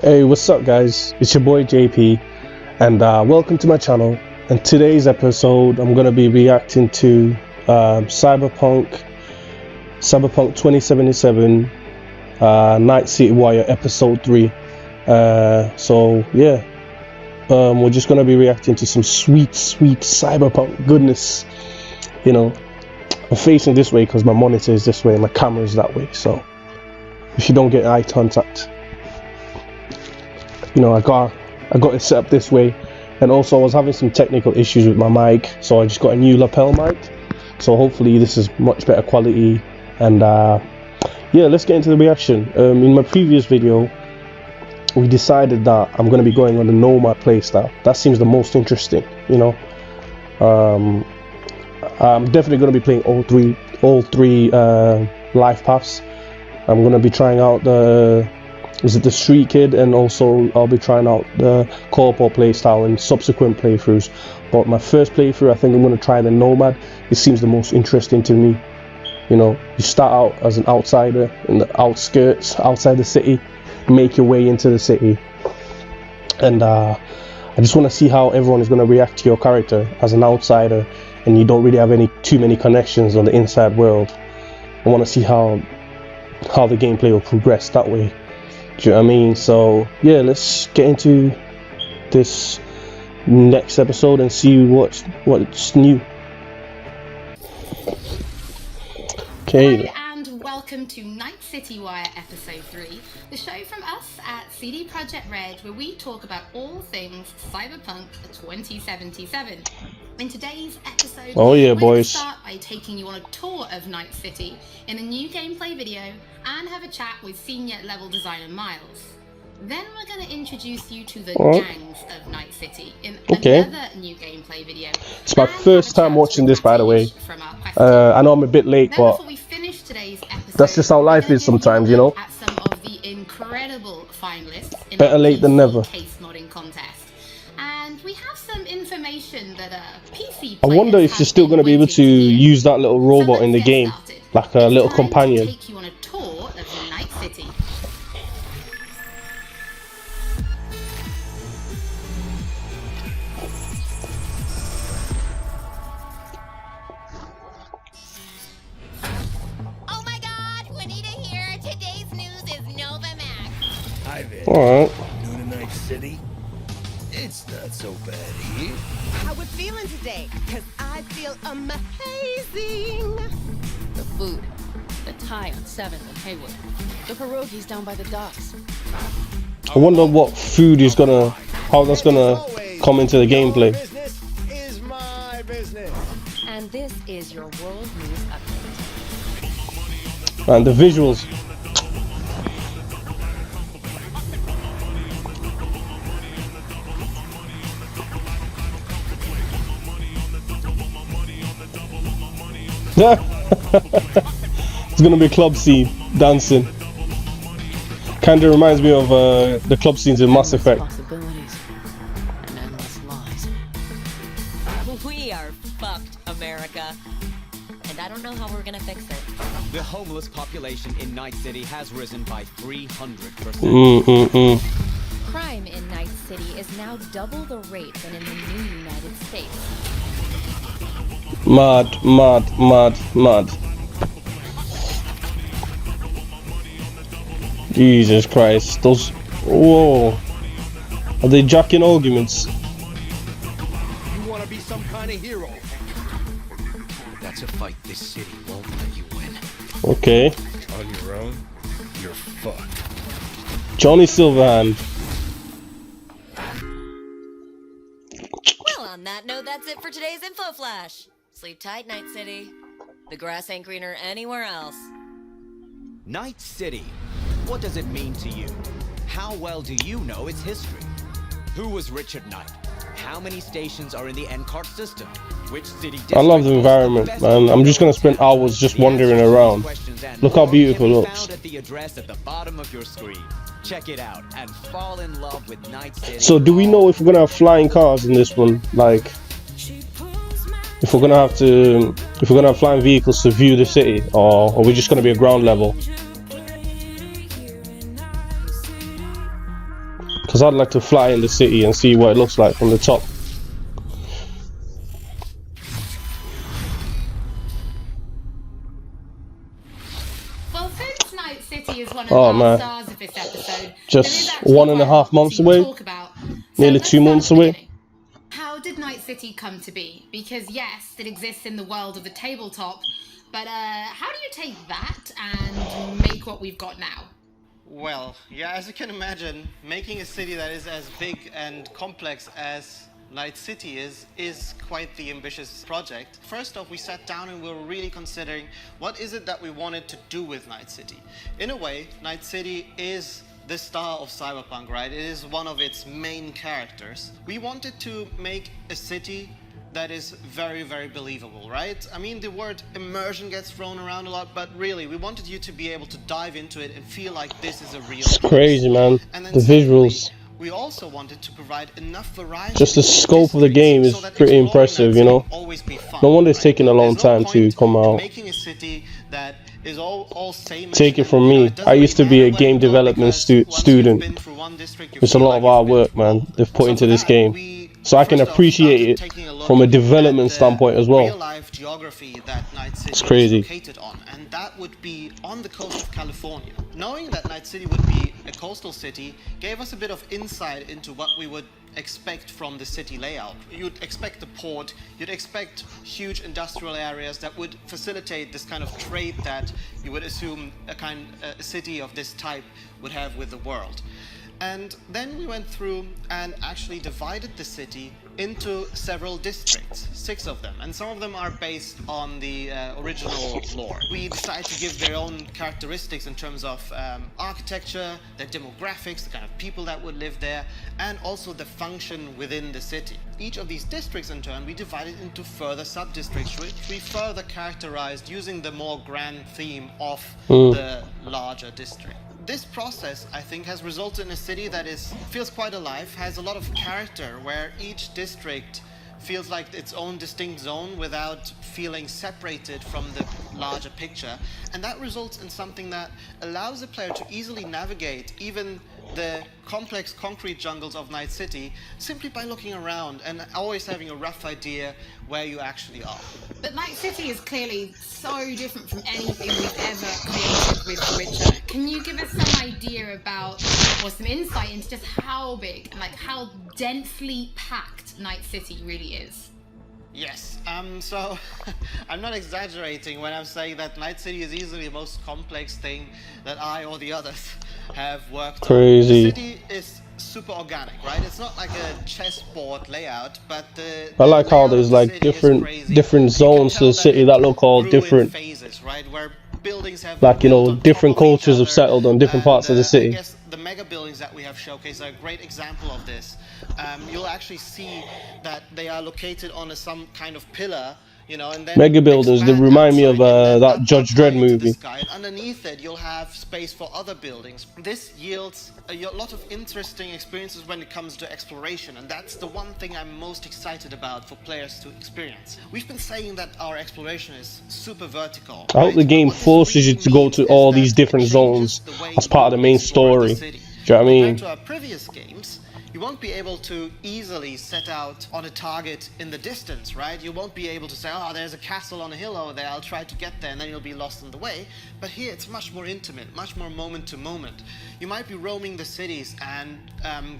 Hey, what's up guys? It's your boy JP and welcome to my channel. And today's episode I'm going to be reacting to Cyberpunk 2077 Night City Wire episode 3. So yeah, we're just going to be reacting to some sweet cyberpunk goodness. You know, I'm facing this way because my monitor is this way and my camera is that way, so if you don't get eye contact, you know, I got it set up this way. And also I was having some technical issues with my mic, so I just got a new lapel mic, so hopefully this is much better quality. And yeah, let's get into the reaction. In my previous video we decided that I'm going to be going on the nomad playstyle. That seems the most interesting, you know. I'm definitely going to be playing all three life paths. I'm going to be trying out the Street Kid, and also I'll be trying out the corpo playstyle in subsequent playthroughs. But my first playthrough, I think I'm going to try the nomad. It seems the most interesting to me. You know, you start out as an outsider in the outskirts, outside the city, make your way into the city, and I just want to see how everyone is going to react to your character as an outsider, and you don't really have too many connections on the inside world. I want to see how the gameplay will progress that way. Do you know what I mean? So yeah, let's get into this next episode and see what's new. Okay. Hello and welcome to Night City Wire episode 3, the show from us at CD Projekt Red, where we talk about all things Cyberpunk 2077. In today's episode, we're going to start by taking you on a tour of Night City in a new gameplay video and have a chat with senior level designer Miles. Then we're going to introduce you to the gangs of Night City in another new gameplay video. It's my first time watching this, by the way. I know I'm a bit late, but that's just how life is sometimes, you know. At some of the incredible finalists in better late than never. Case modding contest. And we have some information that PC I wonder if you're still going to be able to use that little robot in the game, like a little companion. Take you on a tour of Night City. Oh my God, Juanita here. Today's news is Novamax. Hi there. Alright. New to Night City? It's not so bad here. How we feeling today? Cause I feel amazing. The food. The Thai on 7th and Haywood. The pierogies down by the docks. I wonder what food is gonna, how that's gonna come into the gameplay. Business is my business. And this is your world news update. And the visuals. It's gonna be a club scene, dancing. Kinda reminds me of the club scenes in Mass Effect. Possibilities and endless lies. We are fucked, America. And I don't know how we're gonna fix it. The homeless population in Night City has risen by 300%. Crime in Night City is now double the rate than in the new United States. Mad. Jesus Christ, those, whoa, are they jacking arguments? You want to be some kind of hero? That's a fight this city won't let you win. Okay. On your own, you're fucked. Johnny Silverhand. Well, on that note, that's it for today's info flash. Sleep tight, Night City. The grass ain't greener anywhere else. Night City. What does it mean to you? How well do you know its history? Who was Richard Knight? How many stations are in the NCART system? Which city I love the environment, man. I'm just gonna spend hours just wandering around. Look how beautiful it looks. Found at the address at the bottom of your screen. Check it out and fall in love with Night City. So do we know if we're gonna have flying cars in this one? Like, if we're gonna have flying vehicles to view the city, or are we just gonna be a ground level? because I'd like to fly in the city and see what it looks like from the top. Well, since Night City is one of Oh, our man. stars of this episode, Just there is actually 1.5 quite a lot months to away. talk about. Nearly let's 2 start months at the away. beginning. How did Night City come to be? Because yes, it exists in the world of the tabletop, but how do you take that and make what we've got now? Well, yeah, as you can imagine, making a city that is as big and complex as Night City is quite the ambitious project. First off, we sat down and we were really considering what is it that we wanted to do with Night City. In a way, Night City is the star of Cyberpunk, right? It is one of its main characters. We wanted to make a city that is very, very believable, right? I mean, the word immersion gets thrown around a lot, but really, we wanted you to be able to dive into it and feel like this is a real It's place. crazy, man. And then The secondly, visuals. we also wanted to provide enough variety. Just the in scope of the districts game is so that pretty exploring impressive, that you know? city always be fun, No wonder it's right? taking a long There's no time to point come in out. making a city that is all same. Take it from me. I used to be a game development student. It's a lot of hard work, man, they've put into this game. So I can appreciate it from a development standpoint as well. Real life geography that Night City It's crazy. is located on, and that would be on the coast of California. Knowing that Night City would be a coastal city gave us a bit of insight into what we would expect from the city layout. You'd expect the port, you'd expect huge industrial areas that would facilitate this kind of trade that you would assume a city of this type would have with the world. And then we went through and actually divided the city into several districts, 6 of them, and some of them are based on the original lore. We decided to give their own characteristics in terms of architecture, their demographics, the kind of people that would live there, and also the function within the city. Each of these districts, in turn, we divided into further sub-districts, which we further characterized using the more grand theme of the larger district. This process, I think, has resulted in a city that feels quite alive, has a lot of character, where each district feels like its own distinct zone without feeling separated from the larger picture. And that results in something that allows the player to easily navigate even the complex concrete jungles of Night City simply by looking around and always having a rough idea where you actually are. But Night City is clearly so different from anything we've ever created with The Witcher. Can you give us some idea about, or some insight into just how big and like how densely packed Night City really is? Yes, so I'm not exaggerating when I'm saying that Night City is easily the most complex thing that I or the others have worked Crazy. on. The city is super organic, right? It's not like a chessboard layout, but I like how there's like different zones to the city that look all different. Phases, right? Where buildings have Like, you know, built on different top of each cultures have other, settled on different parts of the city. I guess the mega buildings that we have showcased are a great example of this. You'll actually see that they are located on some kind of pillar, you know, and then Mega buildings, they expand remind me of outside, and then that Judge up high Dredd into the movie. sky, and underneath it, you'll have space for other buildings. This yields a lot of interesting experiences when it comes to exploration, and that's the one thing I'm most excited about for players to experience. We've been saying that our exploration is super vertical. I hope the game forces you to go to all these different zones as part of the main story. Do you know what I mean? Compared to our previous games, you won't be able to easily set out on a target in the distance, right? You won't be able to say, oh, there's a castle on a hill over there, I'll try to get there, and then you'll be lost in the way. But here it's much more intimate, much more moment to moment. You might be roaming the cities and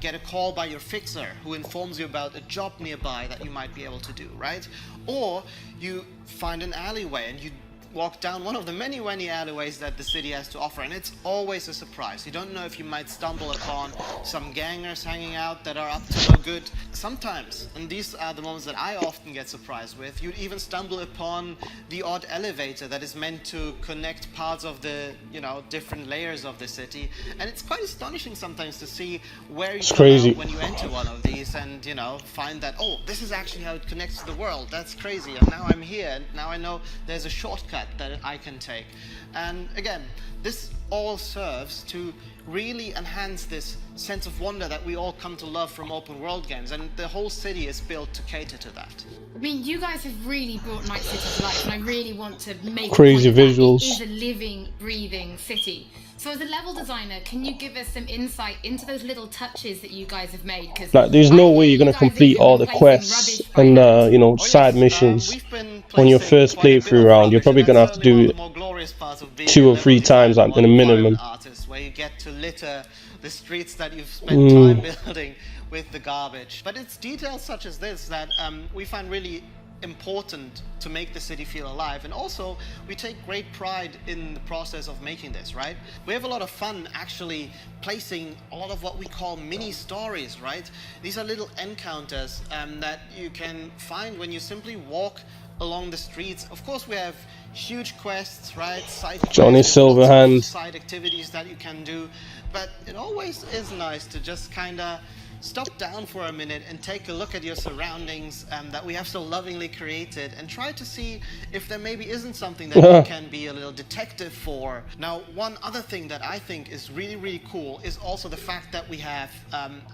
get a call by your fixer who informs you about a job nearby that you might be able to do, right? Or you find an alleyway and you walk down one of the many alleyways that the city has to offer, and it's always a surprise. You don't know if you might stumble upon some gangers hanging out that are up to no good. Sometimes, and these are the moments that I often get surprised with, you'd even stumble upon the odd elevator that is meant to connect parts of the, you know, different layers of the city, and it's quite astonishing sometimes to see where you come out when you enter one of these and, you know, find that, oh, this is actually how it connects to the world. That's crazy, and now I'm here, and now I know there's a shortcut that I can take. And again, this all serves to really enhance this sense of wonder that we all come to love from open world games, and the whole city is built to cater to that. I mean, you guys have really brought Night City to life, and I really want to make Crazy a point that visuals. it is a living, breathing city. So as a level designer, can you give us some insight into those little touches that you guys have made? Because Like, there's no way you're gonna complete all the quests and you know, side missions on your first playthrough round. You're probably gonna have to do it 2 or 3 times, like in a minimum. Where you get to litter the streets that you've spent time building with the garbage. But it's details such as this that we find really important to make the city feel alive, and also we take great pride in the process of making this, right? We have a lot of fun actually placing a lot of what we call mini stories, right? These are little encounters that you can find when you simply walk along the streets. Of course, we have huge quests, right? Side Johnny quests, Silverhand. lots of side activities that you can do, but it always is nice to just kind of stop down for a minute and take a look at your surroundings that we have so lovingly created, and try to see if there maybe isn't something that you can be a little detective for. Now, one other thing that I think is really, really cool is also the fact that we have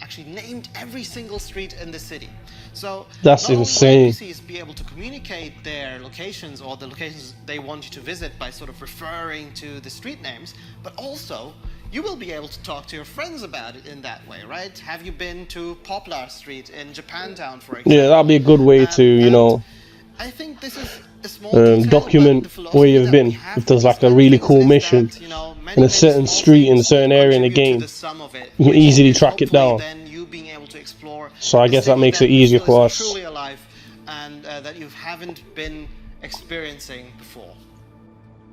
actually named every single street in the city. So That's insane. NPCs be able to communicate their locations or the locations they want you to visit by sort of referring to the street names, but also you will be able to talk to your friends about it in that way, right? Have you been to Poplar Street in Japantown, for example? Yeah, that'll be a good way to, you know, I think this is a small detail, document but the philosophy where you've that been. we have If there's like a with really these cool things mission that, you know, many, in a many certain small street in a things certain area in the contribute to game, the sum of it, you can which easily is track it hopefully down. then you being able to explore So I the guess that city makes it you easier feel for is us. truly alive and that you haven't been experiencing before.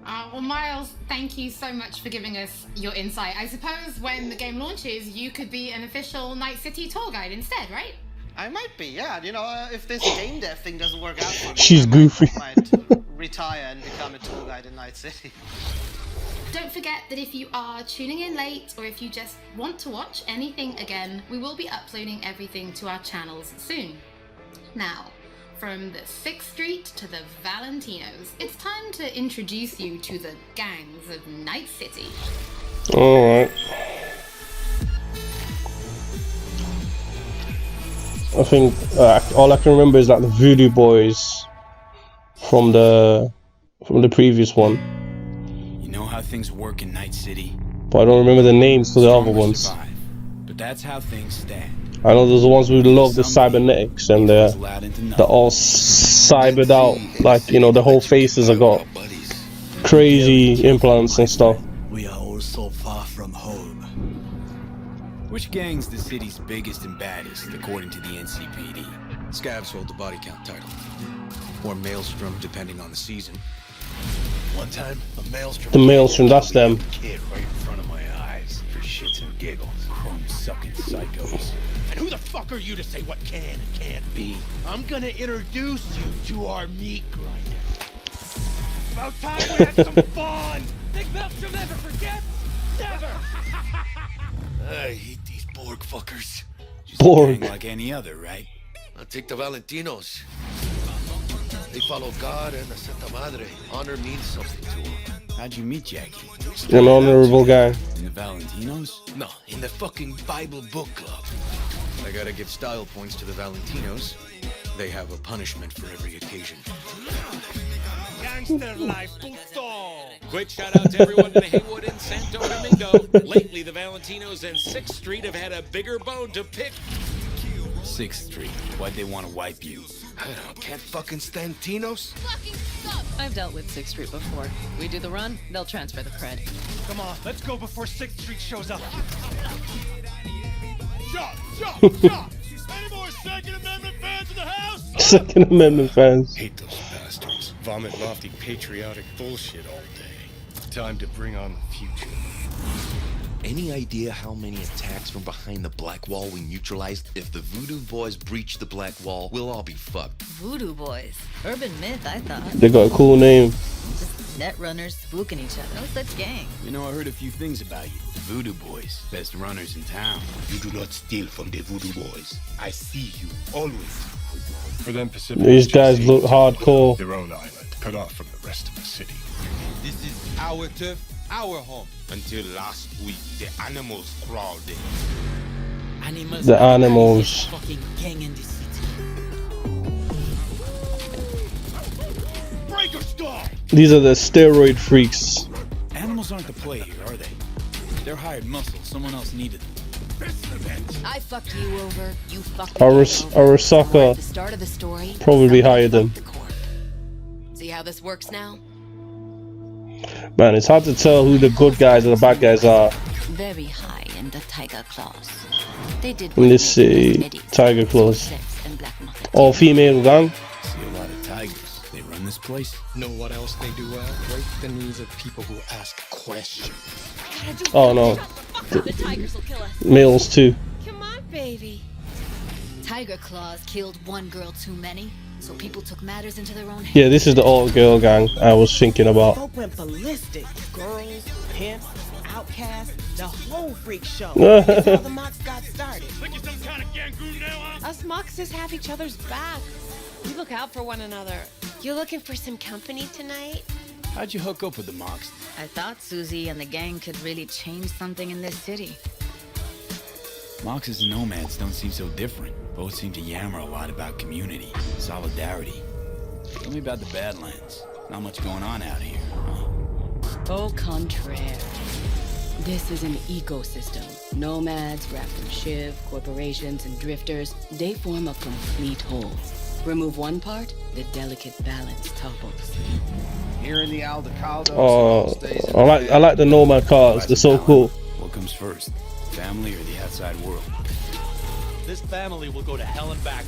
Well, Miles, thank you so much for giving us your insight. I suppose when the game launches, you could be an official Night City tour guide instead, right? I might be, yeah. You know, if this game dev thing doesn't work out for me, She's goofy. I might retire and become a tour guide in Night City. Don't forget that if you are tuning in late, or if you just want to watch anything again, we will be uploading everything to our channels soon. Now, from the 6th Street to the Valentinos, it's time to introduce you to the gangs of Night City. Alright. I think all I can remember is like the Voodoo Boys from the previous one, You know how things work in Night City? but I don't remember the names to the other Stronger ones. survive. But that's how things stand. I know there's the ones who love the cybernetics and they're all cybered out, like, you know, the whole faces have got crazy implants and stuff. We are all so far from home. Which gang's the city's biggest and baddest, according to the NCPD? Scavs hold the body count title. Or Maelstrom, depending on the season. One time, a maelstrom. The Maelstrom, that's them. Kid right in front of my eyes for shits and giggles. Chrome-sucking psychos. And who the fuck are you to say what can and can't be? I'm gonna introduce you to our meat grinder. About time we had some fun! Think Maelstrom never forgets? Never! I hate these Borg fuckers. Just a Borg. gang like any other, right? I'll take the Valentinos. They follow God and the Santa Madre. Honor means something to them. How'd you meet Jackie? An honorable guy. In the Valentinos? No, in the fucking Bible book club. I gotta give style points to the Valentinos. They have a punishment for every occasion. Gangster life, puto! Quick shout out to everyone in Haywood and Santo Domingo. Lately, the Valentinos and 6th Street have had a bigger bone to pick. 6th Street. Why'd they want to wipe you? I don't, can't fucking stand Tinos. I've dealt with 6th Street before. We do the run, they'll transfer the cred. Come on, let's go before 6th Street shows up. Shot! Any more Second Amendment fans in the house? Second Amendment fans. Hate those bastards. Vomit lofty patriotic bullshit all day. Time to bring on the future. Any idea how many attacks from behind the Black Wall we neutralized? If the Voodoo Boys breach the Black Wall, we'll all be fucked. Voodoo Boys. Urban myth, I thought. They got a cool name. Just net runners spooking each other. No such gang. You know, I heard a few things about you. The Voodoo Boys. Best runners in town. You do not steal from the Voodoo Boys. I see you, always. For them Pacific These guys look hardcore. Their own island, cut off from the rest. rest of the city. This is our turf, our home. Until last week, the animals crawled in. Animals. The animals. Fucking gang in the city. Breaker stall! These are the steroid freaks. Animals aren't the play here, are they? They're hired muscle. Someone else needed them. I fucked you over. You fucked Arasaka At the start of the story, probably hired them. See how this works now? Man, it's hard to tell who the good guys and the bad guys are Very high in the tiger claws. They did in this city. Tiger Claws. All female gang. See a lot of tigers. They run this place. Know what else they do well? Break the knees of people who ask questions. Oh no. The tigers will kill us. Males too. Come on, baby. Tiger claws killed one girl too many, so people took matters into their own hands. Yeah, this is the all girl gang I was thinking about. Folk went ballistic. Girls, pimps, outcasts, the whole freak show. That's how the mocks got started. Like you're some kind of gangoon now, huh? Us mocks just have each other's back. We look out for one another. You looking for some company tonight? How'd you hook up with the Mox? I thought Susie and the gang could really change something in this city. Moxes and nomads don't seem so different. Both seem to yammer a lot about community, solidarity. Tell me about the Badlands. Not much going on out here, huh? Au contraire. This is an ecosystem. Nomads, wrapped from Shiv, corporations, and drifters, they form a complete whole. Remove one part, the delicate balance topples. Here in the Aldecaldo, Oh, I like the nomad cars. They're so cool. What comes first, family or the outside world? This family will go to hell and back.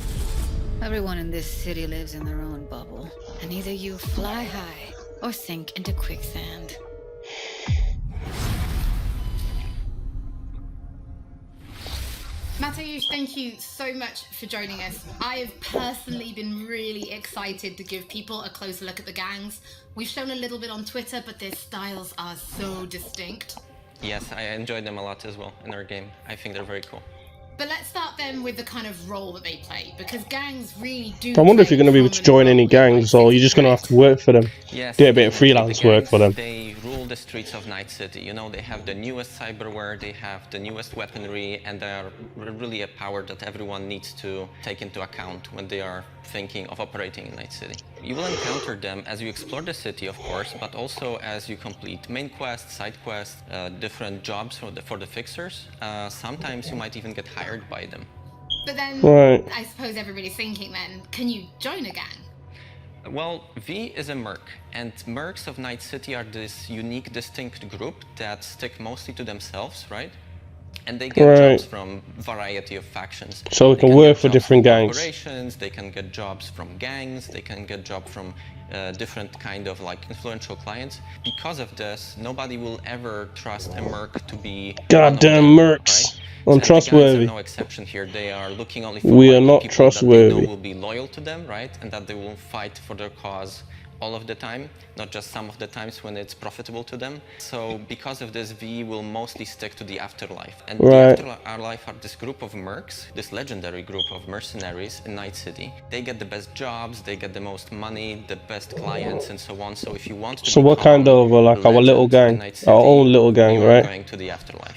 Everyone in this city lives in their own bubble, and either you fly high or sink into quicksand. Mateusz, thank you so much for joining us. I have personally been really excited to give people a closer look at the gangs. We've shown a little bit on Twitter, but their styles are so distinct. Yes, I enjoyed them a lot as well in our game. I think they're very cool. But let's start then with the kind of role that they play, because gangs really do. I wonder if you're going to be able to join any gangs, or you're just going to have to work for them. Yes, do a bit of freelance work for them. They rule the streets of Night City. You know, they have the newest cyberware, they have the newest weaponry, and they are really a power that everyone needs to take into account when they are thinking of operating in Night City. You will encounter them as you explore the city, of course, but also as you complete main quests, side quests, different jobs for the fixers. Sometimes you might even get hired by them. But then, right. I suppose everybody's thinking then, can you join a gang? Well, V is a merc, and mercs of Night City are this unique, distinct group that stick mostly to themselves, right? And they get jobs from variety of factions. So we can work for different gangs. Corporations, they can get jobs from gangs, they can get jobs from different kind of like influential clients. Because of this, nobody will ever trust a merc to be goddamn mercs. Right? Untrustworthy. No exception here. They are looking only for we are not people trustworthy. that they know will be loyal to them, right? And that they will fight for their cause all of the time, not just some of the times when it's profitable to them. So because of this, V will mostly stick to the afterlife. And the afterlife are this group of mercs, this legendary group of mercenaries in Night City. They get the best jobs, they get the most money, the best clients, and so on. So if you want to what kind of, like our little gang, City, our own little gang, right? Going to the afterlife.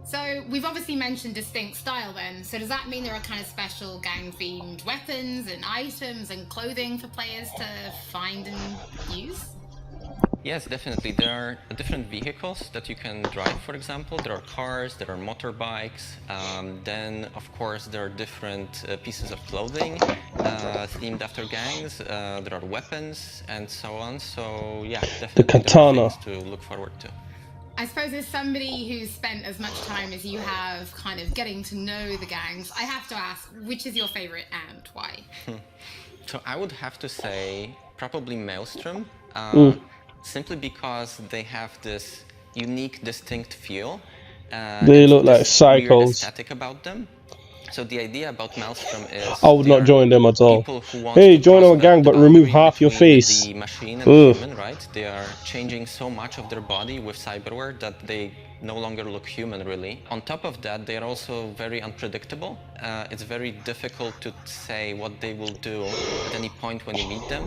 So we've obviously mentioned distinct style then, so does that mean there are kind of special gang-themed weapons and items and clothing for players to find and use? Yes, definitely. There are different vehicles that you can drive, for example. There are cars, there are motorbikes. Then, of course, there are different pieces of clothing themed after gangs. There are weapons and so on. So, yeah, definitely the katana. there are things to look forward to. I suppose as somebody who's spent as much time as you have kind of getting to know the gangs, I have to ask, which is your favorite and why? So I would have to say probably Maelstrom, simply because they have this unique, distinct feel. They look like psychos. Aesthetic about them. So the idea about Maelstrom is I would not join them at all. people who want Hey, to join our cross gang, the but remove boundary half your between face. the machine and Ugh. the human, right? They are changing so much of their body with cyberware that they no longer look human, really. On top of that, they are also very unpredictable. It's very difficult to say what they will do at any point when you meet them.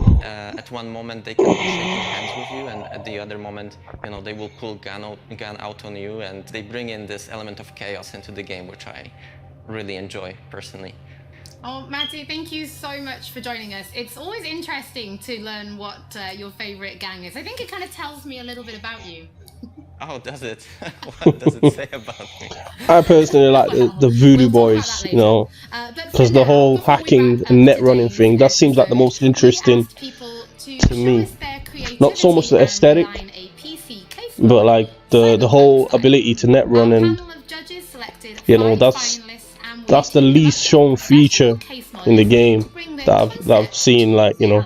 At one moment, they can be shaking hands with you, and at the other moment, you know, they will pull gun out on you, and they bring in this element of chaos into the game, which I really enjoy personally. Oh, Matty, thank you so much for joining us. It's always interesting to learn what your favorite gang is. I think it kind of tells me a little bit about you. Oh, does it? What does it say about me? I personally like the Voodoo Boys, you know, because the whole hacking and net running thing, that seems like the most interesting to me. Not so much the aesthetic, but like the whole ability to net run, and you know, that's the least shown feature in the game that I've seen. Like, you know,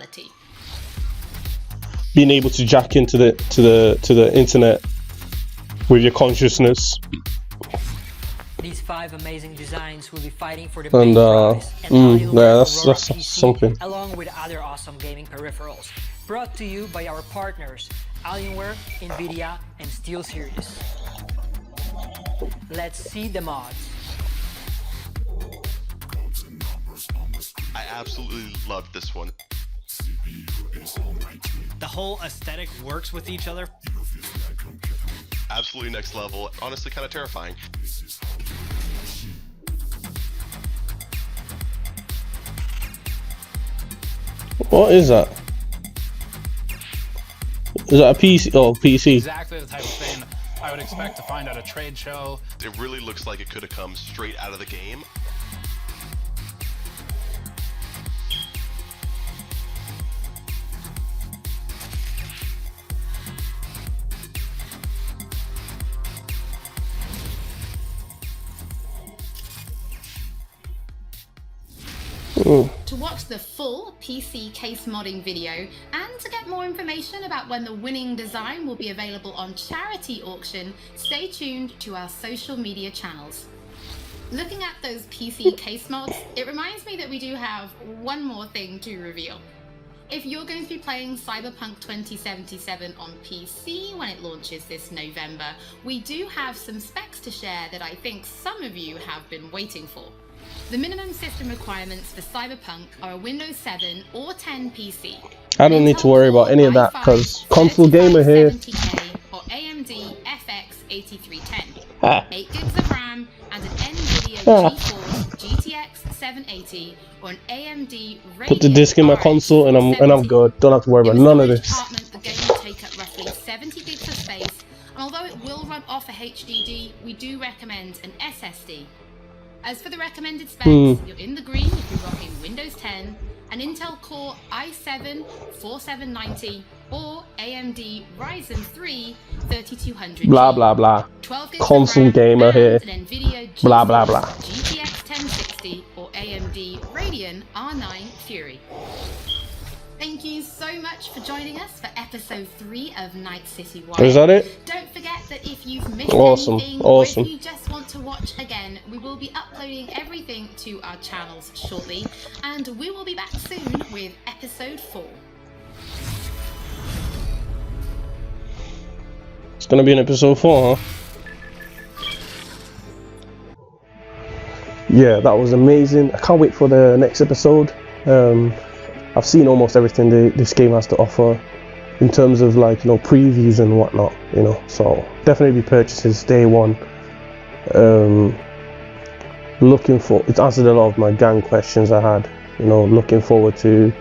being able to jack into the internet with your consciousness. These 5 amazing designs will be fighting for the And main prize, and yeah, that's something. along with other awesome gaming peripherals, brought to you by our partners Alienware, Nvidia, and SteelSeries. Let's see the mods. I absolutely loved this one. The whole aesthetic works with each other. Absolutely next level. Honestly, kind of terrifying. What is that? Is that a PC? Oh, PC. Exactly the type of thing I would expect to find at a trade show. It really looks like it could have come straight out of the game. To watch the full PC case modding video and to get more information about when the winning design will be available on charity auction, stay tuned to our social media channels. Looking at those PC case mods, it reminds me that we do have one more thing to reveal. If you're going to be playing Cyberpunk 2077 on PC when it launches this November, we do have some specs to share that I think some of you have been waiting for. The minimum system requirements for Cyberpunk are a Windows 7 or 10 PC. I don't need to worry about any of that because console gamer here. Or AMD FX 8310. 8 gigs of RAM and an NVIDIA GeForce GTX 780 or an AMD Radeon. Put the disc in my console and I'm good. Don't have to worry about none of this. The game will take up roughly 70 gigs of space, and although it will run off a HDD, we do recommend an SSD. As for the recommended specs, you're in the green if you're rocking Windows 10, an Intel Core i7-4790 or AMD Ryzen 3 3200. Blah blah blah. Console gamer here. Blah blah blah. GTX 1060 or AMD Radeon R9 Fury. Thank you so much for joining us for episode 3 of Night City Wire. Is that it? Don't forget that if you've missed anything or if you just want to watch again, we will be uploading everything to our channels shortly, and we will be back soon with episode 4. It's gonna be in episode 4, huh? Yeah, that was amazing. I can't wait for the next episode. I've seen almost everything this game has to offer in terms of, like, you know, previews and whatnot, you know, so definitely be purchases day one. Looking for, it's answered a lot of my gang questions I had, you know, looking forward to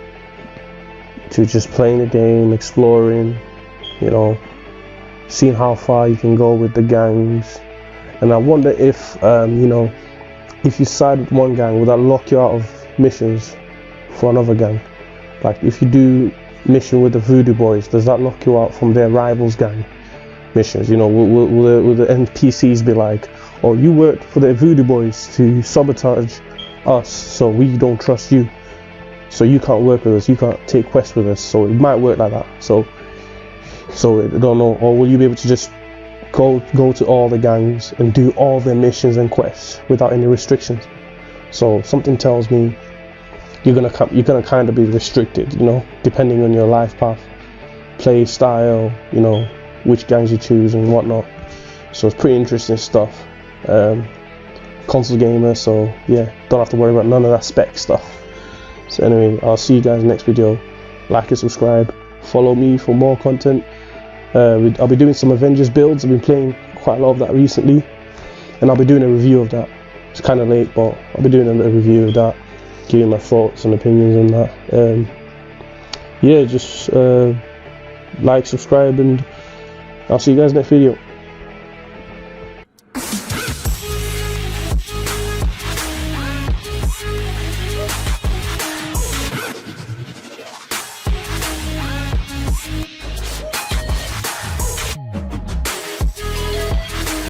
just playing the game, exploring, you know, seeing how far you can go with the gangs. And I wonder if, you know, if you side with one gang, will that lock you out of missions for another gang? Like, if you do mission with the Voodoo Boys, does that lock you out from their rivals gang missions? You know, will the NPCs be like, oh, you worked for the Voodoo Boys to sabotage us, so we don't trust you, so you can't work with us, you can't take quests with us. So it might work like that. So I don't know. Or will you be able to just go to all the gangs and do all their missions and quests without any restrictions? So something tells me you're gonna kind of be restricted, you know, depending on your life path, play style, you know, which gangs you choose and whatnot. So it's pretty interesting stuff. Console gamer, so yeah, don't have to worry about none of that spec stuff. So anyway, I'll see you guys in the next video. Like and subscribe, follow me for more content. I'll be doing some Avengers builds. I've been playing quite a lot of that recently, and I'll be doing a review of that. It's kind of late, but I'll be doing a little review of that, giving my thoughts and opinions on that. Yeah, just like, subscribe, and I'll see you guys next video.